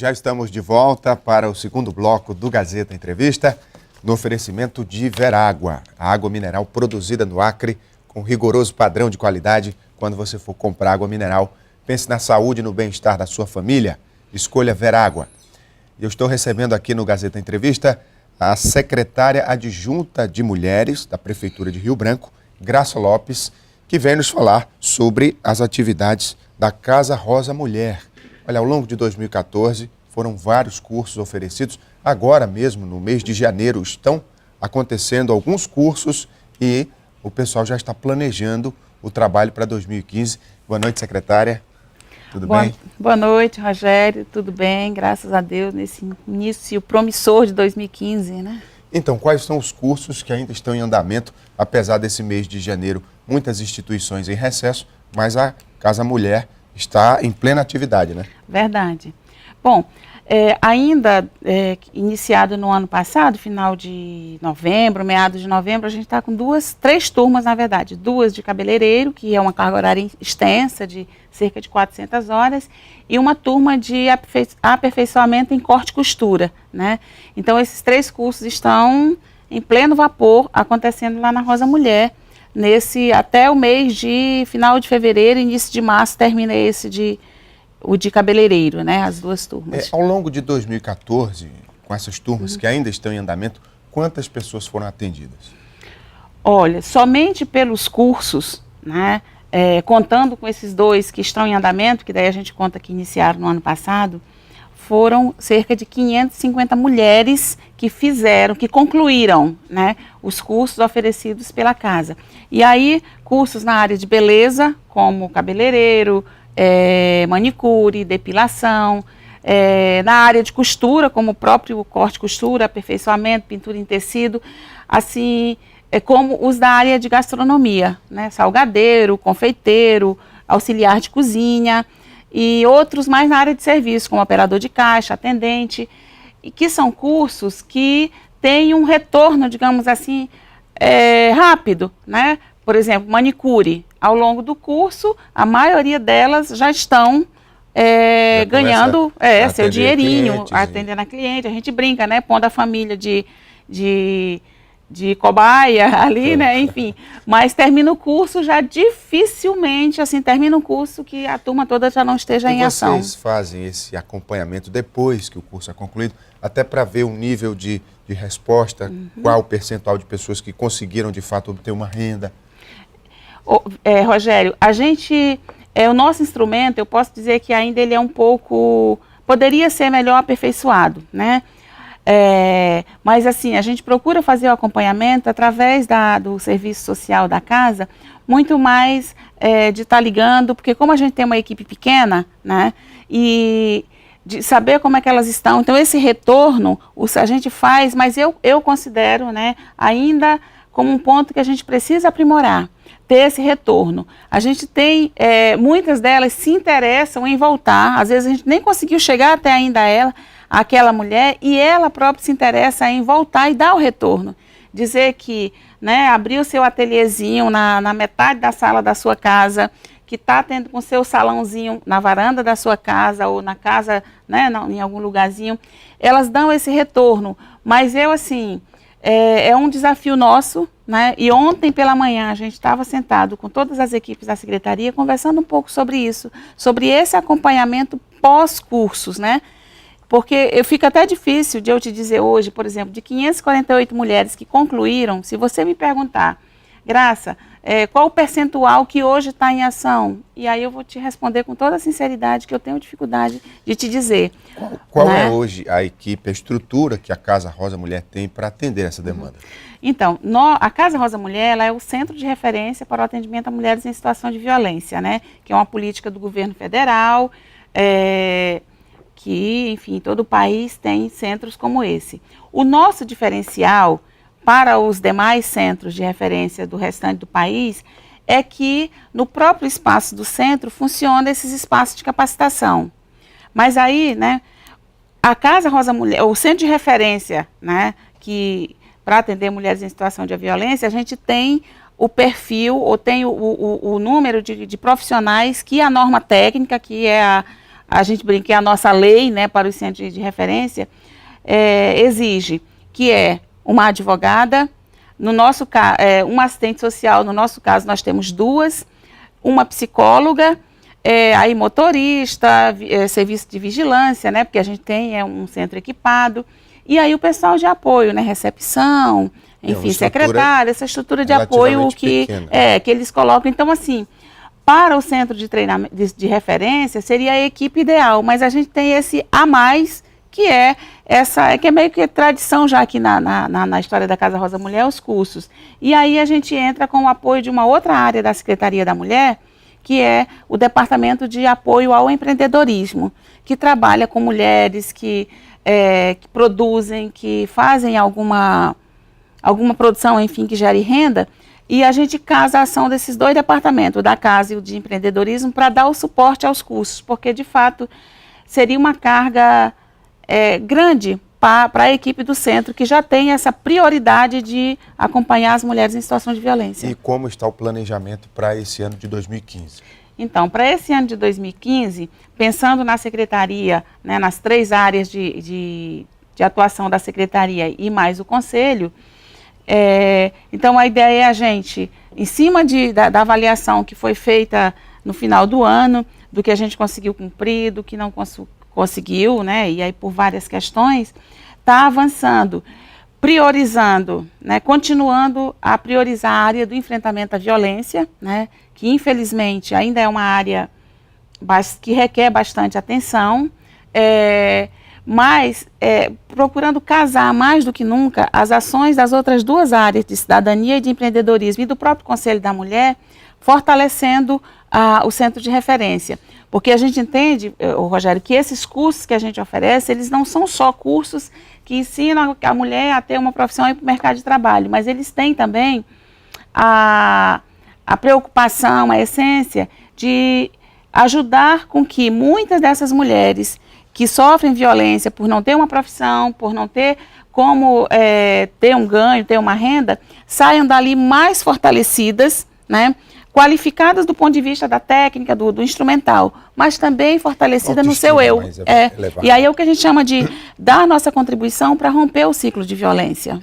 Já estamos de volta para o segundo bloco do Gazeta Entrevista, no oferecimento de Verágua, a água mineral produzida no Acre, com rigoroso padrão de qualidade. Quando você for comprar água mineral, pense na saúde e no bem-estar da sua família. Escolha Verágua. Eu estou recebendo aqui no Gazeta Entrevista a secretária adjunta de Mulheres da Prefeitura de Rio Branco, Graça Lopes, que vem nos falar sobre as atividades da Casa Rosa Mulher. Olha, ao longo de 2014 foram vários cursos oferecidos. Agora mesmo, no mês de janeiro, estão acontecendo alguns cursos e o pessoal já está planejando o trabalho para 2015. Boa noite, secretária. Tudo bem? Boa noite, Rogério. Tudo bem, graças a Deus, nesse início promissor de 2015, né? Então, quais são os cursos que ainda estão em andamento, apesar desse mês de janeiro, muitas instituições em recesso, mas a Casa Mulher está em plena atividade, né? Verdade. Bom, iniciado no ano passado, final de novembro, meados de novembro, a gente está com três turmas, na verdade. Duas de cabeleireiro, que é uma carga horária extensa, de cerca de 400 horas, e uma turma de aperfeiçoamento em corte e costura, né? Então, esses três cursos estão em pleno vapor, acontecendo lá na Rosa Mulher, até o mês de final de fevereiro, início de março, termina o de cabeleireiro, né? As duas turmas. Ao longo de 2014, com essas turmas que ainda estão em andamento, quantas pessoas foram atendidas? Olha, somente pelos cursos, né? Contando com esses dois que estão em andamento, que daí a gente conta que iniciaram no ano passado, foram cerca de 550 mulheres que concluíram, né, os cursos oferecidos pela casa. E aí, cursos na área de beleza, como cabeleireiro, manicure, depilação, na área de costura, como o próprio corte e costura, aperfeiçoamento, pintura em tecido, assim, como os da área de gastronomia, né, salgadeiro, confeiteiro, auxiliar de cozinha, e outros mais na área de serviço, como operador de caixa, atendente, e que são cursos que têm um retorno, digamos assim, rápido, né? Por exemplo, manicure. Ao longo do curso, a maioria delas já estão ganhando seu dinheirinho, atendendo a cliente. A gente brinca, né? Pondo a família de cobaia ali, né? Enfim. Mas termina o curso já dificilmente, assim, termina o curso que a turma toda já não esteja em ação. Vocês fazem esse acompanhamento depois que o curso é concluído, até para ver o nível de resposta, qual o percentual de pessoas que conseguiram, de fato, obter uma renda? Rogério, o nosso instrumento, eu posso dizer que ainda ele é um pouco, poderia ser melhor aperfeiçoado, né? Mas assim, a gente procura fazer o acompanhamento através do serviço social da casa, muito mais de estar ligando, porque como a gente tem uma equipe pequena, né, e de saber como é que elas estão, então esse retorno a gente faz, mas eu considero, né, ainda como um ponto que a gente precisa aprimorar, ter esse retorno. A gente tem, muitas delas se interessam em voltar, às vezes a gente nem conseguiu chegar até ainda aquela mulher, e ela própria se interessa em voltar e dar o retorno. Dizer que, né, abrir o seu ateliêzinho na metade da sala da sua casa, que está tendo com o seu salãozinho na varanda da sua casa, ou na casa, né, em algum lugarzinho, elas dão esse retorno. Mas é um desafio nosso, né? E ontem pela manhã a gente estava sentado com todas as equipes da secretaria, conversando um pouco sobre isso, sobre esse acompanhamento pós-cursos, né? Porque fica até difícil de eu te dizer hoje, por exemplo, de 548 mulheres que concluíram, se você me perguntar, Graça, qual o percentual que hoje está em ação? E aí eu vou te responder com toda a sinceridade que eu tenho dificuldade de te dizer. Qual é hoje a equipe, a estrutura que a Casa Rosa Mulher tem para atender essa demanda? Então, a Casa Rosa Mulher ela é o centro de referência para o atendimento a mulheres em situação de violência, né? Que é uma política do governo federal, que, enfim, todo o país tem centros como esse. O nosso diferencial para os demais centros de referência do restante do país é que no próprio espaço do centro funciona esses espaços de capacitação. Mas aí, né, a Casa Rosa Mulher, o centro de referência, né, que para atender mulheres em situação de violência, a gente tem o perfil, ou tem o número de profissionais que a norma técnica, que é a gente brinca que a nossa lei, né, para os centros de referência, exige que uma advogada, no nosso caso, uma assistente social, no nosso caso nós temos 2, uma psicóloga, aí motorista, serviço de vigilância, né, porque a gente tem um centro equipado, e aí o pessoal de apoio, né, recepção, enfim, secretária, essa estrutura de apoio que eles colocam. Então, assim, para o centro de treinamento de referência seria a equipe ideal, mas a gente tem esse a mais, que é meio que tradição já aqui na história da Casa Rosa Mulher, os cursos. E aí a gente entra com o apoio de uma outra área da Secretaria da Mulher, que é o Departamento de Apoio ao Empreendedorismo, que trabalha com mulheres que produzem, que fazem alguma produção, enfim, que gere renda, e a gente casa a ação desses 2 departamentos, da Casa e o de empreendedorismo, para dar o suporte aos cursos, porque, de fato, seria uma carga grande para a equipe do centro, que já tem essa prioridade de acompanhar as mulheres em situação de violência. E como está o planejamento para esse ano de 2015? Então, para esse ano de 2015, pensando na secretaria, né, nas 3 áreas de atuação da secretaria e mais o conselho, então a ideia é a gente, em cima da avaliação que foi feita no final do ano, do que a gente conseguiu cumprir, do que não conseguiu, né, e aí por várias questões, está avançando, priorizando, né, continuando a priorizar a área do enfrentamento à violência, né, que infelizmente ainda é uma área que requer bastante atenção, mas procurando casar mais do que nunca as ações das outras 2 áreas, de cidadania e de empreendedorismo, e do próprio Conselho da Mulher, fortalecendo o centro de referência. Porque a gente entende, Rogério, que esses cursos que a gente oferece, eles não são só cursos que ensinam a mulher a ter uma profissão e ir para o mercado de trabalho, mas eles têm também a preocupação, a essência de ajudar com que muitas dessas mulheres que sofrem violência por não ter uma profissão, por não ter como ter um ganho, ter uma renda, saiam dali mais fortalecidas, né, qualificadas do ponto de vista da técnica, do instrumental, mas também fortalecida no seu eu. E aí é o que a gente chama de dar nossa contribuição para romper o ciclo de violência.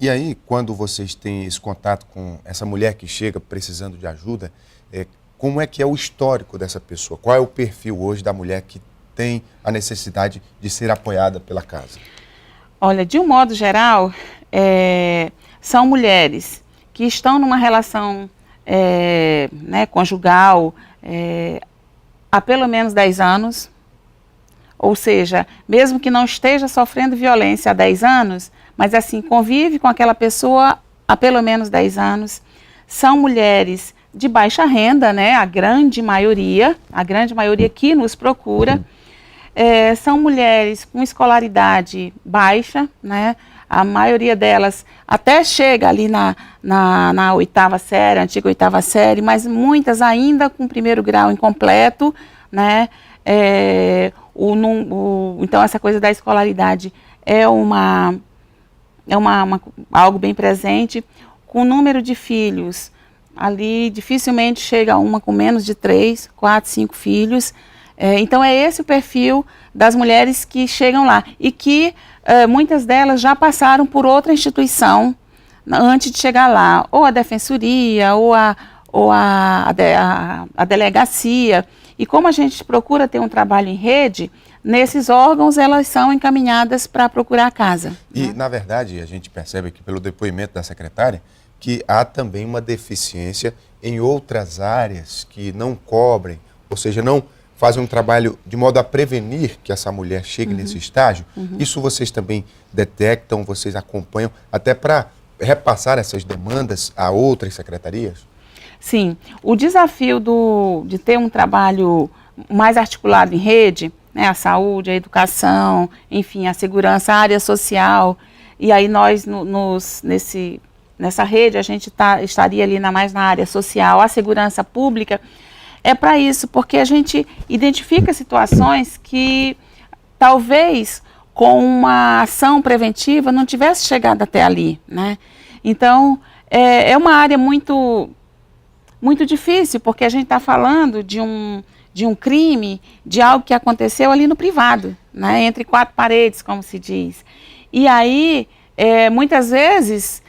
E aí, quando vocês têm esse contato com essa mulher que chega precisando de ajuda, como é que é o histórico dessa pessoa? Qual é o perfil hoje da mulher que tem a necessidade de ser apoiada pela casa? Olha, de um modo geral, são mulheres que estão numa relação né, conjugal há pelo menos 10 anos, ou seja, mesmo que não esteja sofrendo violência há 10 anos, mas assim, convive com aquela pessoa há pelo menos 10 anos, são mulheres de baixa renda, né, a grande maioria que nos procura, são mulheres com escolaridade baixa, né, a maioria delas até chega ali na 8ª série, antiga 8ª série, mas muitas ainda com 1º grau incompleto, né, então essa coisa da escolaridade é algo bem presente. Com o número de filhos, ali dificilmente chega a uma com menos de 3, 4, 5 filhos. Então é esse o perfil das mulheres que chegam lá e que muitas delas já passaram por outra instituição antes de chegar lá, ou a defensoria, ou a delegacia. E como a gente procura ter um trabalho em rede, nesses órgãos elas são encaminhadas para procurar a casa. E, na verdade, a gente percebe aqui pelo depoimento da secretária que há também uma deficiência em outras áreas que não cobrem, ou seja, não fazem um trabalho de modo a prevenir que essa mulher chegue nesse estágio. Isso vocês também detectam, vocês acompanham, até para repassar essas demandas a outras secretarias? Sim, o desafio de ter um trabalho mais articulado em rede, né, a saúde, a educação, enfim, a segurança, a área social, e aí nós, nessa rede, a gente estaria ali mais na área social, a segurança pública, é para isso, porque a gente identifica situações que talvez com uma ação preventiva não tivesse chegado até ali, né? Então, é uma área muito difícil, porque a gente está falando de de um crime, de algo que aconteceu ali no privado, né, entre quatro paredes, como se diz. E aí, muitas vezes,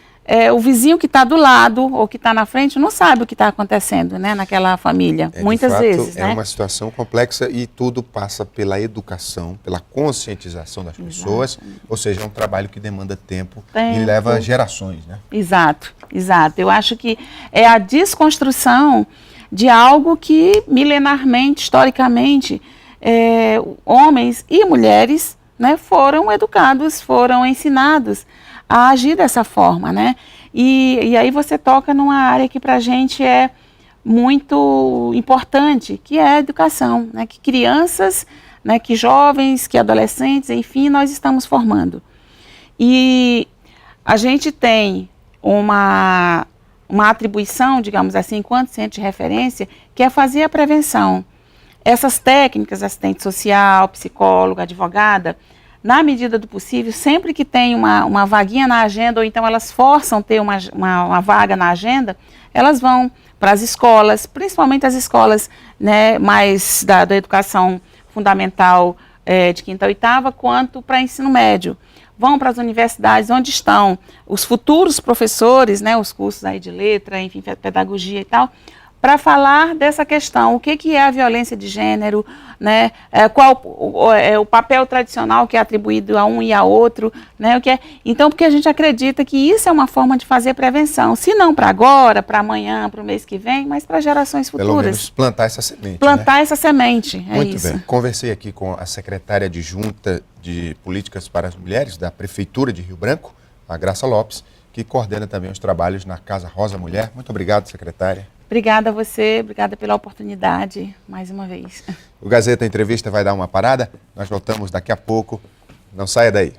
o vizinho que está do lado ou que está na frente não sabe o que está acontecendo, né, naquela família. Muitas vezes. É uma situação complexa e tudo passa pela educação, pela conscientização das pessoas, ou seja, é um trabalho que demanda tempo e leva gerações, né? Exato, exato. Eu acho que é a desconstrução de algo que milenarmente, historicamente, homens e mulheres, né, foram educados, foram ensinados a agir dessa forma, né? E aí você toca numa área que para a gente é muito importante, que é a educação, né? Que crianças, né, que jovens, que adolescentes, enfim, nós estamos formando. E a gente tem uma atribuição, digamos assim, enquanto centro de referência, que é fazer a prevenção. Essas técnicas, assistente social, psicóloga, advogada, na medida do possível, sempre que tem uma vaguinha na agenda, ou então elas forçam ter uma vaga na agenda, elas vão para as escolas, principalmente as escolas, né, mais da educação fundamental de quinta a oitava, quanto para ensino médio. Vão para as universidades onde estão os futuros professores, né, os cursos aí de letra, enfim, pedagogia e tal, para falar dessa questão, o que é a violência de gênero, né, qual é o papel tradicional que é atribuído a um e a outro, né, então, porque a gente acredita que isso é uma forma de fazer prevenção, se não para agora, para amanhã, para o mês que vem, mas para gerações futuras. Pelo menos plantar essa semente. Plantar, né, essa semente, Muito isso. bem, conversei aqui com a secretária adjunta de Políticas para as Mulheres da Prefeitura de Rio Branco, a Graça Lopes, que coordena também os trabalhos na Casa Rosa Mulher. Muito obrigado, secretária. Obrigada a você, obrigada pela oportunidade, mais uma vez. O Gazeta Entrevista vai dar uma parada, nós voltamos daqui a pouco, não saia daí.